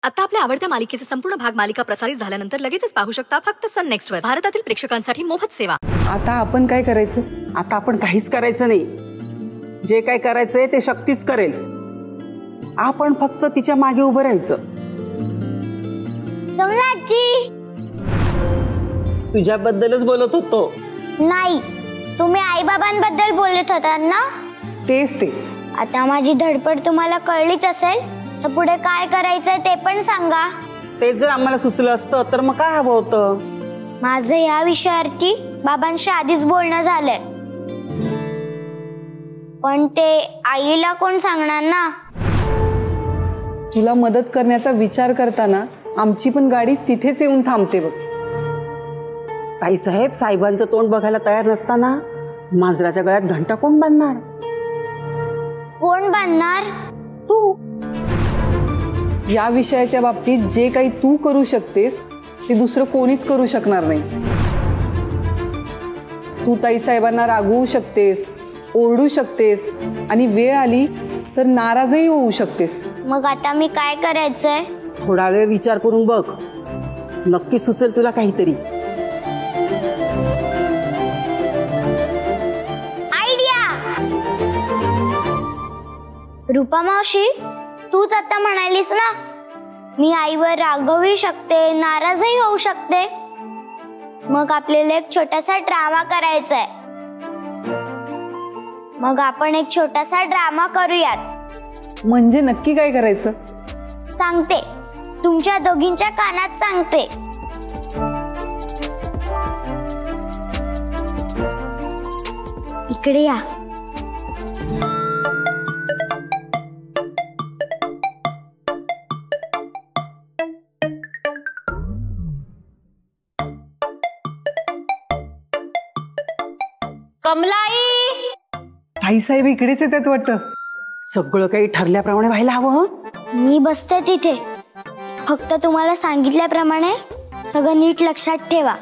आता आपल्या आवडत्या मालिकेचे संपूर्ण भाग मालिका प्रसारित झाल्यानंतर लगेचच पाहू शकता फक्त सन नेक्स्ट वर. भारतातील प्रेक्षकांसाठी मोफत सेवा. आता आपण काय करायचं? आता आपण काहीच करायचं नाही. जे काय करायचंय ते शक्तीच करेल. आपण फक्त तिच्या मागे उभं राहायचं. कमलाजी, तुझ्याबद्दलच बोलत होतो. नाही, तुम्ही आई बाबांबद्दल बोलत होता ना? तेच ते. आता माझी धडपड तुम्हाला कळलीच असेल, तर पुढे काय करायचंय ते पण सांगा. ते जर आम्हाला सुचलं असतं तर मग काय हवं होतं? माझं या विषयावरती बाबांशी आधीच बोलणं झालंय, पण ते आईला कोण सांगणार ना? तुला मदत करण्याचा विचार करताना आमची पण गाडी तिथेच येऊन थांबते बघ. ताईसाहेब, साहेबांचं तोंड बघायला तयार नसताना मांजराच्या गळ्यात घंटा कोण बांधणार? कोण बांधणार? तू. या विषयाच्या बाबतीत जे काही तू करू शकतेस ते दुसरं कोणीच करू शकणार नाही. तू ताईसाहेबांना रागवू शकतेस, ओरडू शकतेस आणि वेळ आली तर नाराजही होऊ शकतेस. मग आता मी काय करायचंय? थोडा वेळ विचार करून बघ, नक्की सुचेल तुला काहीतरी. आयडिया! रूपा मावशी, तूच आता म्हणालीस ना, मी आईवर रागवू शकते, नाराजही होऊ शकते. मग आपल्याला एक छोटासा ड्रामा करायचा आहे. मग आपण एक छोटासा ड्रामा करूयात. म्हणजे नक्की काय करायचं? सांगते, तुमच्या दोघींच्या कानात सांगते. इकडे या. कमलाई, ताईसाहेब इकडेच येतात वाटतं. सगळं काही ठरल्याप्रमाणे व्हायला हवं. मी बसते तिथे. फक्त तुम्हाला सांगितल्याप्रमाणे सगळं नीट लक्षात ठेवा.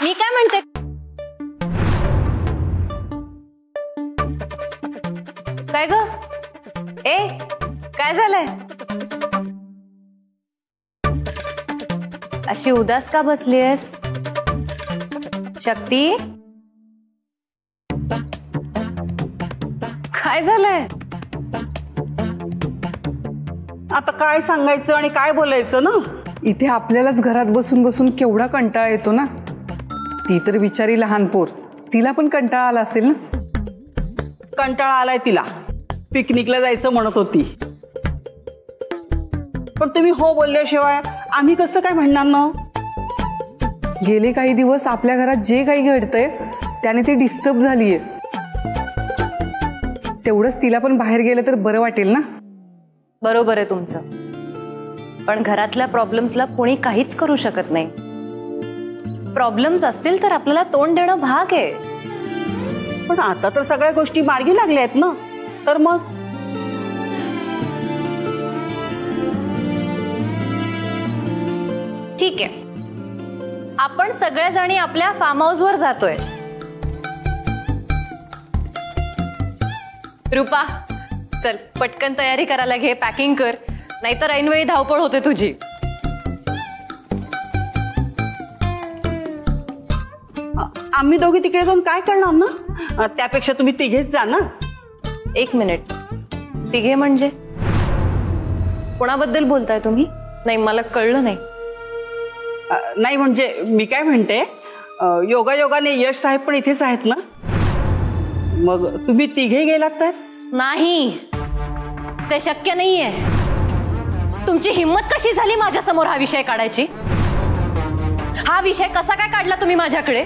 मी काय म्हणते? काय ग? ए, काय झालंय? अशी उदास का बसलीयस? शक्ती, काय झालंय? आता काय सांगायचं आणि काय बोलायचं ना? इथे आपल्यालाच घरात बसून बसून केवढा कंटाळा येतो ना. ती तर बिचारी लहान पोर, तिला पण कंटाळा आला असेल ना. कंटाळा आलाय तिला. पिकनिकला जायचं म्हणत होती, पण तुम्ही हो बोलल्याशिवाय आम्ही कसं काय म्हणणार ना? गेले काही दिवस आपल्या घरात जे काही घडतंय त्याने ती डिस्टर्ब झालीये. तेवढंच तिला पण बाहेर गेलं तर बरं वाटेल ना. बरोबर आहे तुमचं, पण घरातल्या प्रॉब्लेम्सला कोणी काहीच करू शकत नाही. प्रॉब्लेम्स असतील तर आपल्याला तोंड देणं भाग आहे. पण आता तर सगळ्या गोष्टी मार्गी लागल्या आहेत ना, तर मग ठीक आहे, आपण सगळेजणी आपल्या फार्म हाऊस वर जातोय. रूपा, चल पटकन तयारी करायला घे, पॅकिंग कर, नाहीतर ऐनवेळी धावपळ होते तुझी. आम्ही दोघी तिकडे जाऊन काय करणार ना? त्यापेक्षा तुम्ही तिघेच जा ना. एक मिनिट, तिघे म्हणजे कोणाबद्दल बोलताय तुम्ही? नाही, मला कळलं नाही. नाही म्हणजे मी काय म्हणते, योगायोगाने यश साहेब पण इथेच आहेत ना, मग तुम्ही तिघे गेलात तर? नाही, ते शक्य नाहीये. तुमची हिम्मत कशी झाली माझ्या समोर हा विषय काढायची? हा विषय कसा काय काढला तुम्ही माझ्याकडे?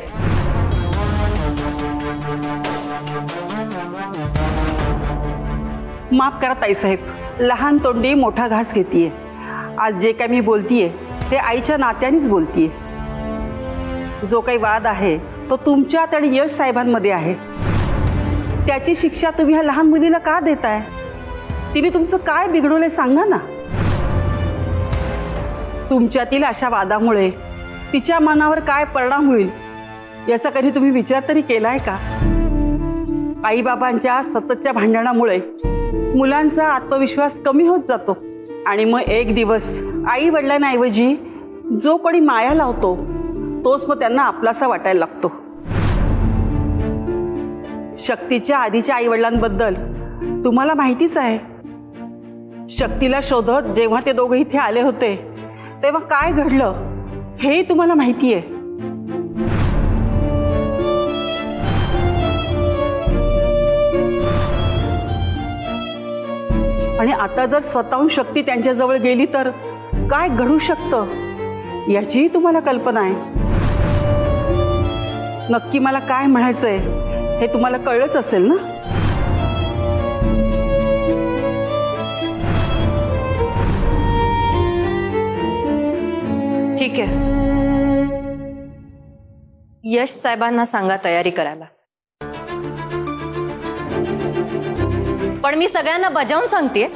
माफ करा ताईसाहेब, लहान तोंडी मोठा घास घेतीये. आज जे काय मी बोलतीये ते आईच्या नात्यानेच बोलतीये. जो काही वाद आहे तो तुमच्यात आणि यश साहेबांमध्ये आहे. त्याची शिक्षा तुम्ही ह्या लहान मुलीला का देताय? तिने तुमचं काय बिघडवलंय सांगा ना. तुमच्यातील अशा वादामुळे तिच्या मनावर काय परिणाम होईल याचा कधी तुम्ही विचार तरी केलाय का? आईबाबांच्या सततच्या भांडणामुळे मुलांचा आत्मविश्वास कमी होत जातो आणि मग एक दिवस आई वडिलांऐवजी जो कोणी माया लावतो तोच मग त्यांना आपलासा वाटायला लागतो. शक्तीच्या आधीच्या आई वडिलांबद्दल तुम्हाला माहितीच आहे. शक्तीला शोधत जेव्हा ते दोघं इथे आले होते तेव्हा काय घडलं हेही तुम्हाला माहिती आहे. आणि आता जर स्वतःहून शक्ती त्यांच्याजवळ गेली तर काय घडू शकतं याचीही तुम्हाला कल्पना आहे. नक्की मला काय म्हणायचंय हे तुम्हाला कळलंच असेल ना? ठीक आहे, यश साहेबांना सांगा तयारी करायला. पण मी सगळ्यांना बजावून सांगतेय,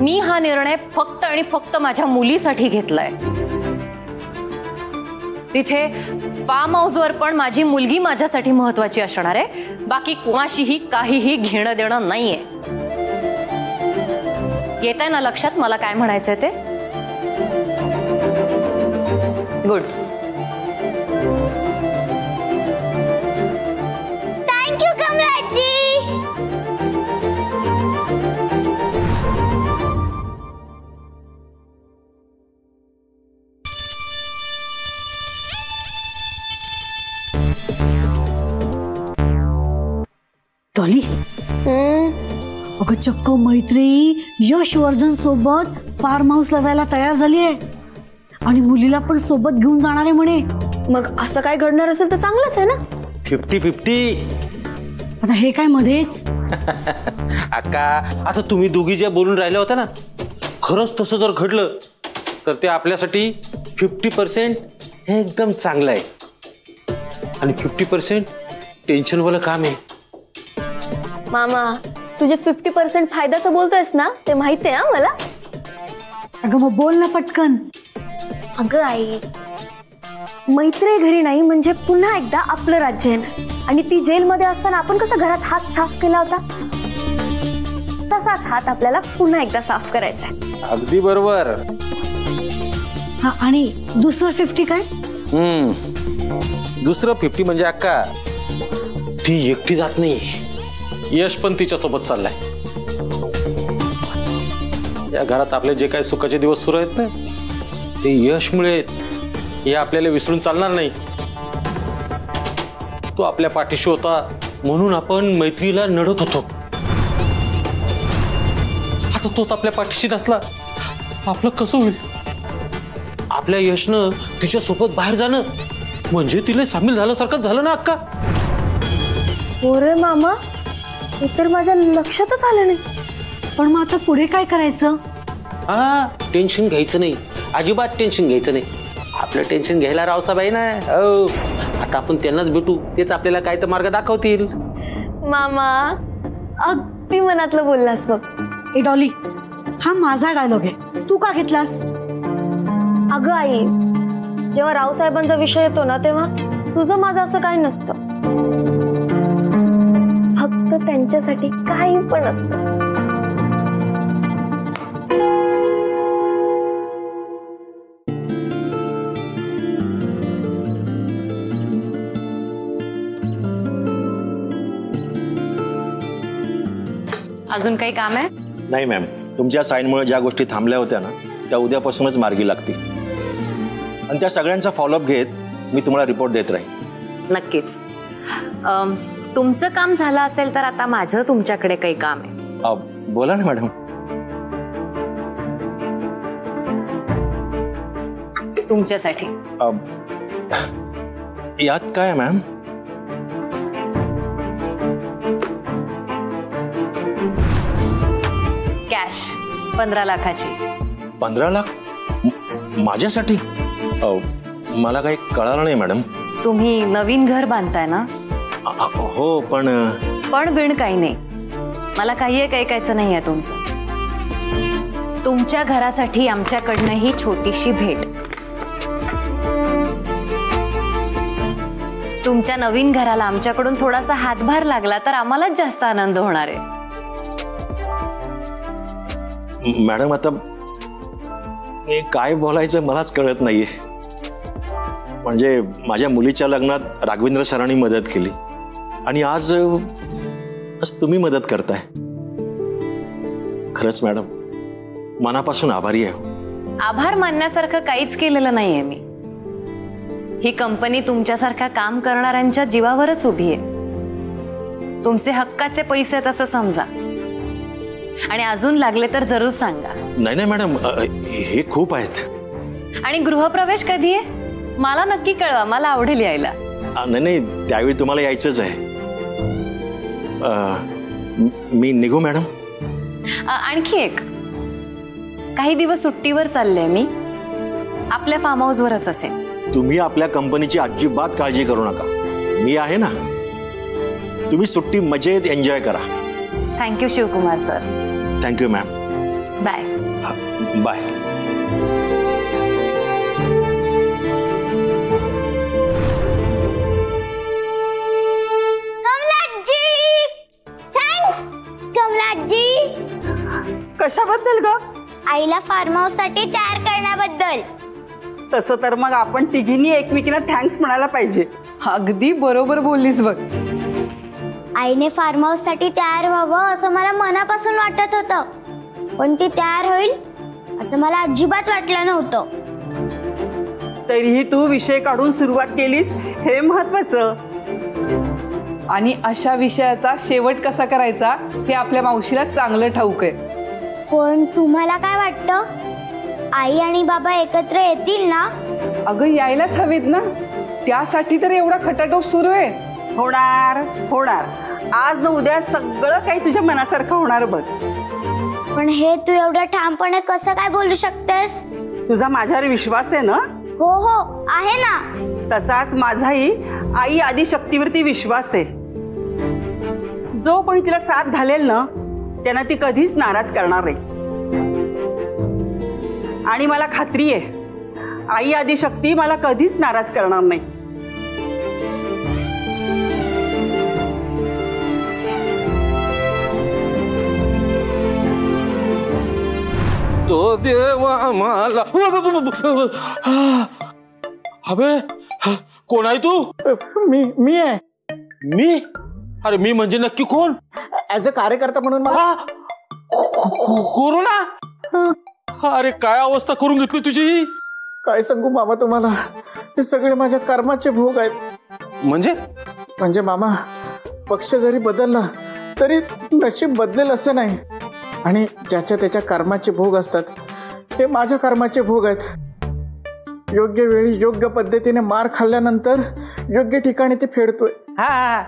मी हा निर्णय फक्त आणि फक्त माझ्या मुलीसाठी घेतलाय. तिथे फार्म हाऊसवर पण माझी मुलगी माझ्यासाठी महत्वाची असणार आहे. बाकी कुणाशीही काहीही घेणं देणं नाहीये. येतंय ना लक्षात मला काय म्हणायचंय ते? गुड. थँक्यू कमलाजी. डॉली, अगं चक्क मैत्री यशवर्धन सोबत फार्म हाऊसला जायला तयार झाली आहे आणि मुलीला पण सोबत घेऊन जाणार आहे म्हणे. मग असं काय घडणार असेल तर चांगलंच आहे ना. 50-50. आता हे काय मध्येच? अक्का, आता तुम्ही दोघी ज्या बोलून राहिल्या होत्या ना, खरंच तसं जर घडलं तर ते आपल्यासाठी 50% हे एकदम चांगलं आहे आणि 50% टेन्शनवालं काम आहे. मामा, तुझे 50% फायद्याचं बोलतोयस ना, ते माहिती आहे मला. अगं मग बोल ना पटकन. अगं आई, मैत्री घरी नाही म्हणजे पुन्हा एकदा आपलं राज्य आहे ना. आणि ती जेलमध्ये असताना आपण कसं घरात हात साफ केला होता, तसाच हात आपल्याला पुन्हा एकदा साफ करायचा आहे. अगदी बरोबर. हा, आणि दुसरं 50 काय? दुसरं 50 म्हणजे अक्का, ती एकटी जात नाही, यश पण तिच्या सोबत चाललाय. या घरात आपले जे काही सुखाचे दिवस सुरू आहेत ना, ते यशमुळे आहेत. हे आपल्याला विसरून चालणार नाही. तो आपल्या पाठीशी होता म्हणून आपण मैत्रीला नडत होतो. आता तोच आपल्या पाठीशी नसला, आपलं कसं होईल? आपल्या यशनं तिच्या सोबत बाहेर जाणं म्हणजे तिला सामील झाल्यासारखं झालं ना अक्का. हो रे मामा, हे तर माझ्या लक्षातच आलं नाही. पण मग आता पुढे काय करायचं? हा, टेन्शन घ्यायचं नाही, अजिबात टेन्शन घ्यायचं नाही. आपलं टेन्शन घ्यायला रावसाहेब आहे ना. हो, आता आपण त्यांनाच भेटू, तेच आपल्याला काय तर मार्ग दाखवतील. मामा, अगदी मनातलं बोललास बघ. ए डॉली, हा माझा डायलॉग आहे, तू का घेतलास? अगं आई, जेव्हा रावसाहेबांचा विषय येतो ना तेव्हा तुझं माझं असं काही नसतं. फक्त त्यांच्यासाठी काही पण असतं. अजून काही काम आहे? नाही मॅम, तुमच्या साईनमुळे ज्या गोष्टी थांबल्या होत्या ना त्या उद्यापासूनच मार्गी लागतील आणि त्या सगळ्यांचा फॉलोअप घेत मी तुम्हाला रिपोर्ट देत राहीन. नक्कीच. तुमचं काम झालं असेल तर आता माझं तुमच्याकडे काही काम आहे. बोला ना मॅडम. तुमच्यासाठी. यात काय आहे मॅम? कॅश 15 लाखाची. 15 लाख? माझ्यासाठी? मला काही कळालं नाही मॅडम. तुम्ही नवीन घर बांधताय ना? हो, पण बिण काही नाही. मला काही एक ऐकायचं नाही आहे तुमचं. तुमच्या घरासाठी आमच्याकडनं ही छोटीशी भेट. तुमच्या नवीन घराला आमच्याकडून थोडासा हातभार लागला तर आम्हालाच जास्त आनंद होणार आहे. मॅडम आता हे काय बोलायचं मलाच कळत नाहीये. म्हणजे माझ्या मुलीच्या लग्नात राघवेंद्र सरांनी मदत केली आणि आज तुम्ही मदत करताय. खरंच मॅडम मनापासून आभारी आहे. आभार मानण्यासारखं काहीच केलेलं नाहीये मी. ही कंपनी तुमच्यासारख्या काम करणाऱ्यांच्या जीवावरच उभी आहे. तुमचे हक्काचे पैसे तसं समजा आणि अजून लागले तर जरूर सांगा. नाही मॅडम हे खूप आहेत. आणि गृहप्रवेश कधी आहे मला नक्की कळवा, मला आवडेल यायला. नाही त्यावेळी तुम्हाला यायचंच आहे. मी निघू मॅडम? आणखी एक, काही दिवस सुट्टीवर चालले मी, आपल्या फार्म हाऊस वरच असेल. तुम्ही आपल्या कंपनीची अजिबात काळजी करू नका, मी आहे ना. तुम्ही सुट्टी मजेत एन्जॉय करा. Thank you Shivkumar sir. Thank you ma'am. Bye. Bye. कशाबद्दल ग? आईला फार्म हाऊस साठी तयार करण्याबद्दल. तसं तर मग आपण तिघींनी एकमेकींना थँक्स म्हणायला पाहिजे. अगदी बरोबर बोललीस बघ. आईने फार्म हाऊस साठी तयार व्हावं असं मला मनापासून वाटत होतं, पण ती तयार होईल असं मला अजिबात वाटलं नव्हतं. तरीही तू विषय काढून सुरुवात केलीस हे महत्वाचं. आणि अशा विषयाचा शेवट कसा करायचा हे आपल्या मावशीला चांगलं ठाऊक आहे. पण तुम्हाला काय वाटतं, आई आणि बाबा एकत्र येतील ना? अगं यायलाच हवीत ना, त्यासाठी तर एवढा खटाटोप सुरू आहे. होणार होणार, आज न उद्या सगळं काही तुझ्या मनासारखं होणार बघ. पण हे तू एवढं ठामपणे कसं काय बोलू शकतेस? तुझा माझ्यावर विश्वास आहे ना? हो हो आहे ना. तसाच माझाही आई आदिशक्तीवरती विश्वास आहे. जो कोणी तिला साथ घालेल ना त्यांना ती कधीच नाराज करणार नाही. आणि मला खात्री आहे आई आदिशक्ती मला कधीच नाराज करणार नाही. तो देवा आम्हाला. अबे कोण आहे तू? मी आहे. मी? अरे मी म्हणजे नक्की कोण? ऍज अ कार्यकर्ता म्हणून मला. कोरोना? अरे काय अवस्था करून घेतली तुझी. काय सांगू मामा तुम्हाला, हे सगळे माझ्या कर्माचे भोग आहेत. म्हणजे मामा, पक्ष जरी बदलला तरी नशीब बदलेल असं नाही. आणि ज्याच्या त्याच्या कर्माचे भोग असतात, हे माझ्या कर्माचे भोग आहेत. योग्य वेळी योग्य पद्धतीने मार खाल्ल्यानंतर योग्य ठिकाणी ते फेडतोय. हा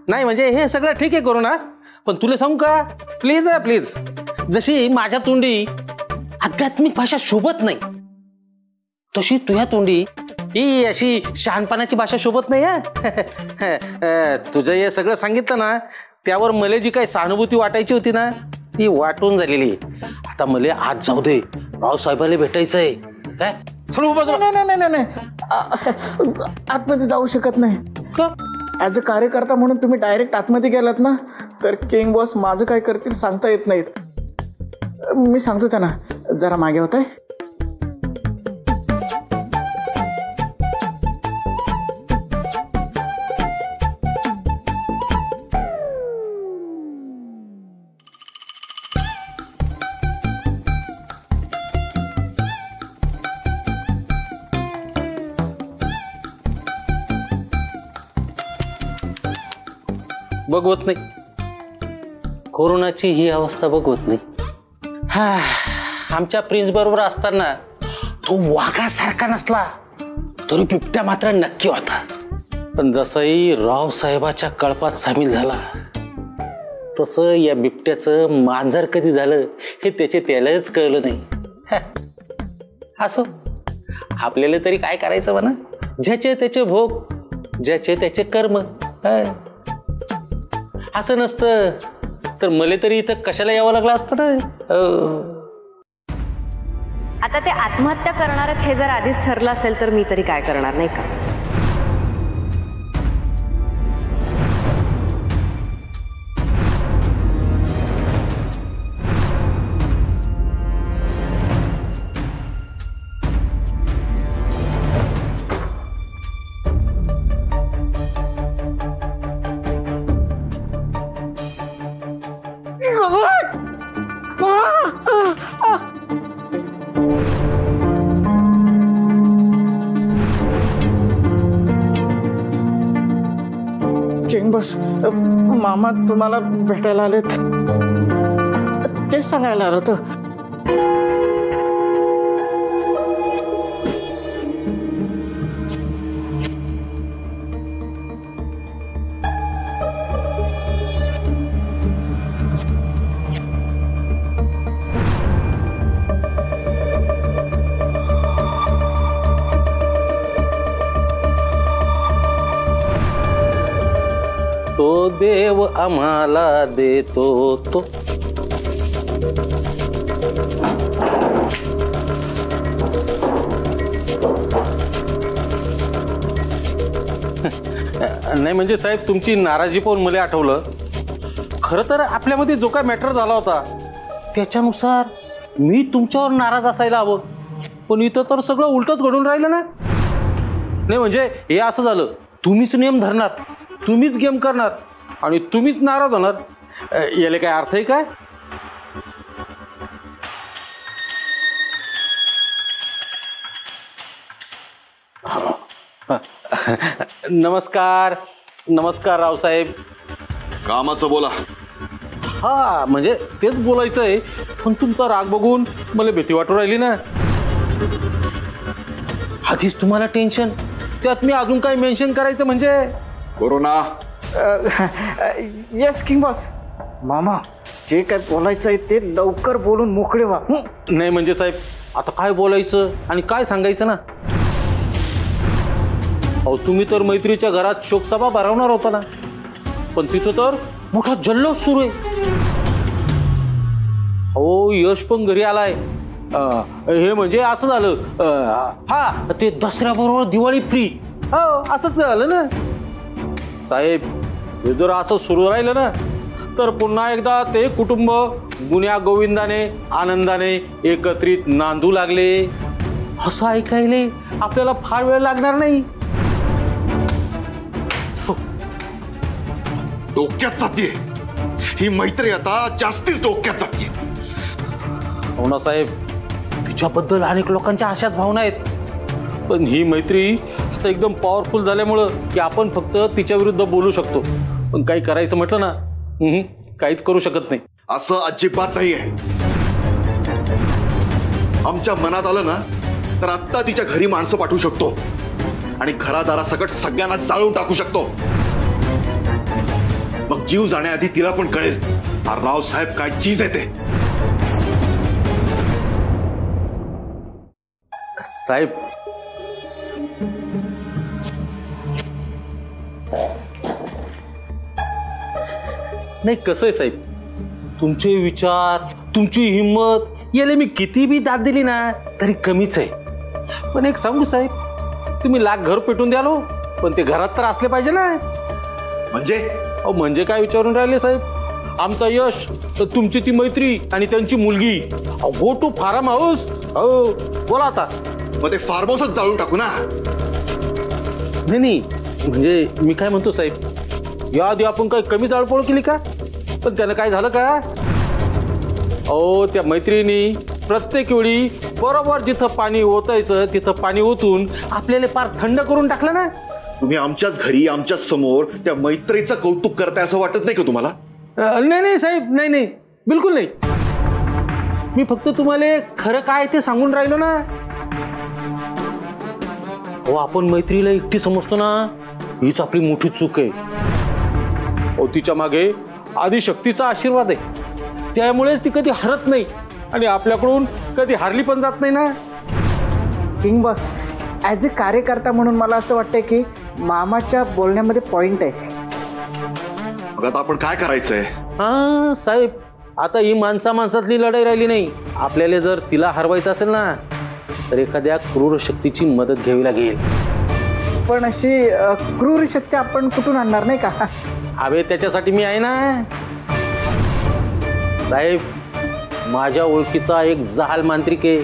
नाही म्हणजे हे सगळं ठीक आहे कोरोना, पण तुला सांगू का, प्लीज प्लीज, जशी माझ्या तोंडी आध्यात्मिक भाषा शोभत नाही तशी तुझ्या तोंडी ही अशी शहाणपणाची भाषा शोभत नाही. तुझं हे सगळं सांगितलं ना, त्यावर मला जी काही सहानुभूती वाटायची होती ना ती वाटून झालेली. आता मला आज जाऊ दे, रावसाहेबाला भेटायचंय. काय नाही, आतमध्ये जाऊ शकत नाही. ऍज अ कार्यकर्ता म्हणून तुम्ही डायरेक्ट आतमध्ये गेलात ना तर किंग बॉस माझं काय करतील सांगता येत नाहीत. मी सांगतो त्यांना, जरा मागे होत आहे. बघवत नाही कोरोनाची ही अवस्था, बघवत नाही. हा आमच्या प्रिन्स बरोबर असताना तो वाघासारखा नसला तरी बिबट्या मात्र नक्की होता. पण जसंही रावसाहेबाच्या कळपात सामील झाला तसं या बिबट्याचं मांजर कधी झालं हे त्यालाच कळलं नाही. असो, आपल्याला तरी काय करायचं म्हणा, ज्याचे त्याचे भोग, ज्याचे त्याचे कर्म. असं नसतं तर मला तरी इथं कशाला यावं लागलं असतं ना. आता ते आत्महत्या करणार आहेत हे जर आधीच ठरलं असेल तर मी तरी काय करणार, नाही का? किंग बॉस, मामा तुम्हाला भेटायला आलेत, तेच सांगायला आलं होतं. तो देव आम्हाला देतो तो. नाही म्हणजे साहेब, तुमची नाराजी पाहून मला आठवलं, खरं तर आपल्यामध्ये जो काय मॅटर झाला होता त्याच्यानुसार मी तुमच्यावर नाराज असायला हवं, पण इथं तर सगळं उलटच घडून राहिलं ना. नाही म्हणजे हे असं झालं, तुम्हीच नियम धरणार, तुम्हीच गेम करणार आणि तुम्हीच नाराज होणार. याला काय अर्थ आहे काय? नमस्कार नमस्कार रावसाहेब. कामाचं बोला. हा म्हणजे तेच बोलायचं आहे, पण तुमचा राग बघून मला भीती वाटू राहिली ना. आधीच तुम्हाला टेन्शन, त्यात मी अजून काय मेन्शन करायचं म्हणजे. कोरोना. Yes king boss. मामा, जे काय बोलायचं आहे ते लवकर बोलून मोकळे व्हा. नाही म्हणजे साहेब, आता काय बोलायचं आणि काय सांगायचं ना. अहो तुम्ही तर मैत्रीच्या घरात शोकसभा भरवणार होता ना, पण तिथं तर मोठा जल्लोष सुरू आहे. अहो यश पण घरी आलाय. हे म्हणजे असं झालं, हा ते दसऱ्याबरोबर दिवाळी फ्री, हो असंच झालं ना साहेब. हे जर असं सुरू राहिलं ना तर पुन्हा एकदा ते कुटुंब गुन्ह्या गोविंदाने आनंदाने एकत्रित नांदू लागले असं ऐकायले आपल्याला फार वेळ लागणार नाही. डोक्यात जातीये ही मैत्री, आता जास्तीच डोक्यात जातीये. हो ना साहेब, तिच्याबद्दल अनेक लोकांच्या अशाच भावना आहेत, पण ही मैत्री आता एकदम पॉवरफुल झाल्यामुळं की आपण फक्त तिच्या विरुद्ध बोलू शकतो, पण काही करायचं म्हटलं ना काहीच करू शकत नाही. असं अजिबात नाहीये. आमच्या मनात आलं ना तर आत्ता तिच्या घरी माणसं पाठवू शकतो आणि घरादारासकट सगळ्यांना जाळून टाकू शकतो. मग जीव जाण्याआधी तिला पण कळेल रावसाहेब काय चीज आहे ते. साहेब नाही कसं आहे साहेब, तुमचे विचार तुमची हिंमत याला मी किती बी दाद दिली ना तरी कमीच आहे. पण एक सांगू साहेब, तुम्ही लाख घर पेटून द्यालो पण ते घरात तर असले पाहिजे ना. म्हणजे अहो म्हणजे काय विचारून राहिले साहेब, आमचा यश तर तुमची ती मैत्री आणि त्यांची मुलगी, गो टू फार्म हाऊस. हो बोला आता. मग ते फार्म हाऊसच जाळून टाकू ना. नाही म्हणजे मी काय म्हणतो साहेब, याआधी आपण काही कमी जाळपोळ केली का? पण त्यानं काय झालं का? अहो त्या मैत्रिणी प्रत्येक वेळी बरोबर जिथं पाणी ओतायचं तिथं पाणी ओतून आपल्याला फार थंड करून टाकलं ना. तुम्ही आमच्याच घरी आमच्याच समोर त्या मैत्रीचं कौतुक करताय असं वाटत नाही का तुम्हाला? नाही साहेब, नाही बिलकुल नाही. मी फक्त तुम्हाला खरं काय ते सांगून राहिलो ना. हो आपण मैत्रीला एकटी समजतो ना, हीच आपली मोठी चूक आहे. हो तिच्या मागे आदिशक्तीचा आशीर्वाद आहे, त्यामुळेच ती कधी हरत नाही आणि आपल्याकडून कधी हारली पण जात नाही ना. किंग बॉस, ॲज अ कार्यकर्ता म्हणून मला असं वाटतंय की मामाच्या बोलण्यामध्ये पॉइंट आहे. मग आता आपण काय करायचंय? हा साहेब, आता ही माणसातली लढाई राहिली नाही. आपल्याला जर तिला हरवायचं असेल ना तर एखाद्या क्रूर शक्तीची मदत घ्यावी लागेल. पण अशी क्रूर शक्ती आपण कुठून आणणार नाही का? अबे त्याच्यासाठी मी आहे ना साहेब. माझ्या ओळखीचा एक जहाल मांत्रिक आहे.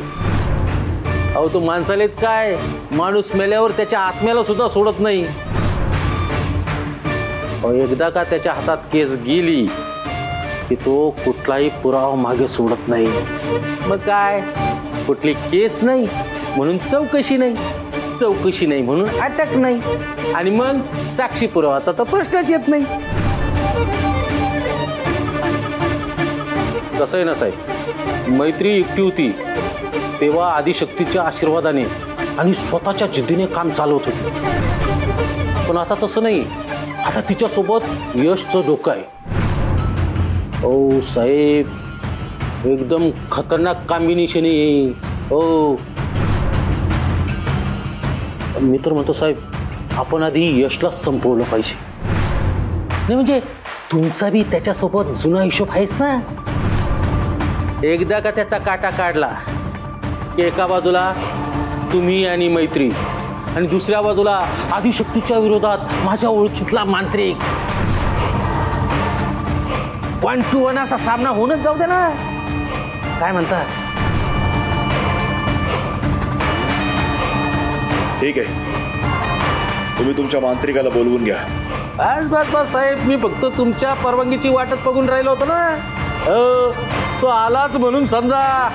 अहो तो माणसालेच काय, माणूस मेल्यावर त्याच्या आत्म्याला सुद्धा सोडत नाही. एकदा का त्याच्या हातात केस गेली की तो कुठलाही पुरावा मागे सोडत नाही. मग काय, कुठली केस नाही म्हणून चौकशी नाही, चौकशी नाही म्हणून अटक नाही, आणि मग साक्षी पुरावाचा तर प्रश्नच येत नाही. कसं आहे ना साहेब, मैत्री एकटी होती तेव्हा आदिशक्तीच्या आशीर्वादाने आणि स्वतःच्या जिद्दीने काम चालवत होती. पण आता तसं नाही, आता तिच्यासोबत यशचं डोकं आहे. ओ साहेब, एकदम खतरनाक कॉम्बिनेशन आहे. हो, मी तर म्हणतो साहेब, आपण आधी यशला संपवलं पाहिजे. नाही म्हणजे तुमचा बी त्याच्यासोबत जुना हिशोब आहेच ना. एकदा का त्याचा काटा काढला की एका बाजूला तुम्ही आणि मैत्री, आणि दुसऱ्या बाजूला आदिशक्तीच्या विरोधात माझ्या ओळखीतला मांत्रिक. 1 to 1 असा सामना होणच जाऊ दे ना. काय म्हणता? ठीक आहे, तुम्ही तुमच्या मांत्रिकाला बोलवून घ्या. बस बस बस साहेब, मी फक्त तुमच्या परवानगीची वाटच बघून राहिलो होतो ना. तो आलाच म्हणून समजा.